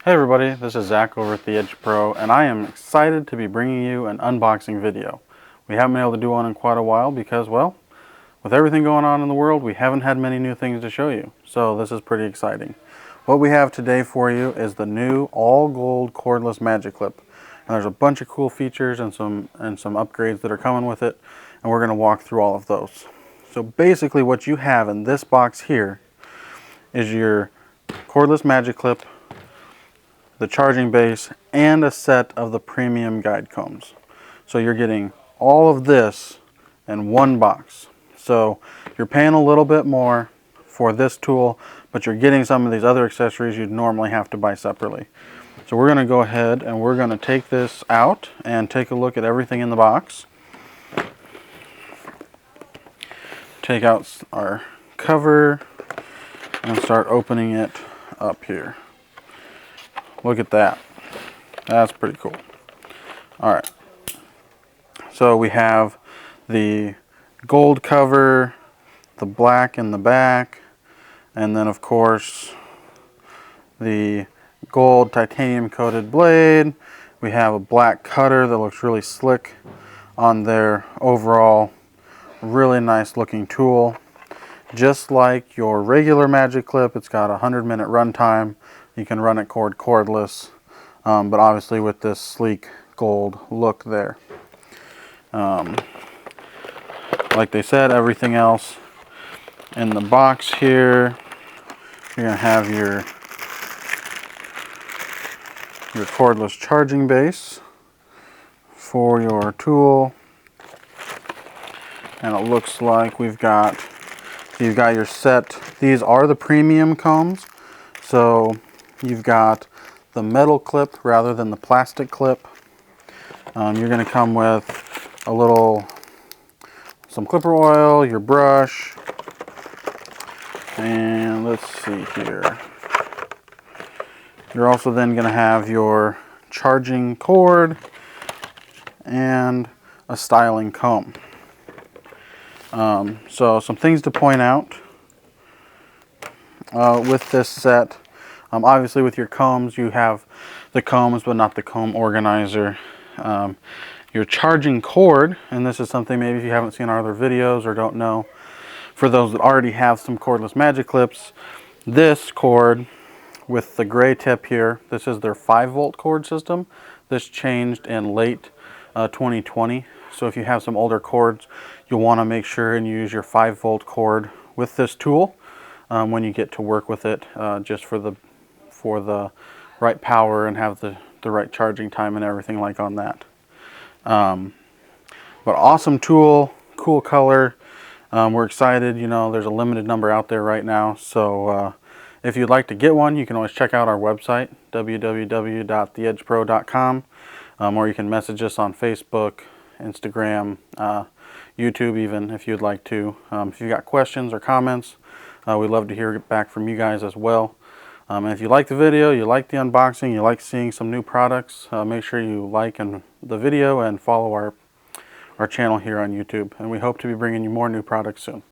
Hey everybody, this is Zach over at The Edge Pro, and I am excited to be bringing you an unboxing video. We haven't been able to do one in quite a while because, well, with everything going on in the world, we haven't had many new things to show you. So this is pretty exciting. What we have today for you is the new all gold cordless Magic Clip. And there's a bunch of cool features and some upgrades that are coming with it, and we're going to walk through all of those. So basically what you have in this box here is your cordless Magic Clip, the charging base, and a set of the premium guide combs. So you're getting all of this in one box. So you're paying a little bit more for this tool, but you're getting some of these other accessories you'd normally have to buy separately. So we're going to go ahead and we're going to take this out and take a look at everything in the box. Take out our cover and start opening it up here. Look at that. That's pretty cool. Alright. So we have the gold cover, the black in the back, and then of course the gold titanium coated blade. We have a black cutter that looks really slick on there. Overall, really nice looking tool. Just like your regular Magic Clip, it's got a 100-minute runtime. You can run it cordless, but obviously with this sleek gold look there. Like they said, everything else in the box here, you're going to have your cordless charging base for your tool. And it looks like you've got your set. These are the premium combs. So you've got the metal clip rather than the plastic clip. You're going to come with some clipper oil, your brush, and let's see here. You're also then going to have your charging cord and a styling comb. So some things to point out with this set. Obviously with your combs, you have the combs but not the comb organizer. Your charging cord, and this is something maybe if you haven't seen our other videos or don't know, for those that already have some cordless Magic Clips, this cord with the gray tip here, this is their 5-volt cord system. This changed in late 2020. So if you have some older cords, you'll want to make sure and use your 5-volt cord with this tool when you get to work with it, just for the right power and have the right charging time and everything like on that. But awesome tool, cool color. We're excited. You know, there's a limited number out there right now. So if you'd like to get one, you can always check out our website, www.theedgepro.com, or you can message us on Facebook, Instagram, YouTube even, if you'd like to. If you've got questions or comments, we'd love to hear back from you guys as well. And if you like the video, you like the unboxing, you like seeing some new products, make sure you like the video and follow our channel here on YouTube. And we hope to be bringing you more new products soon.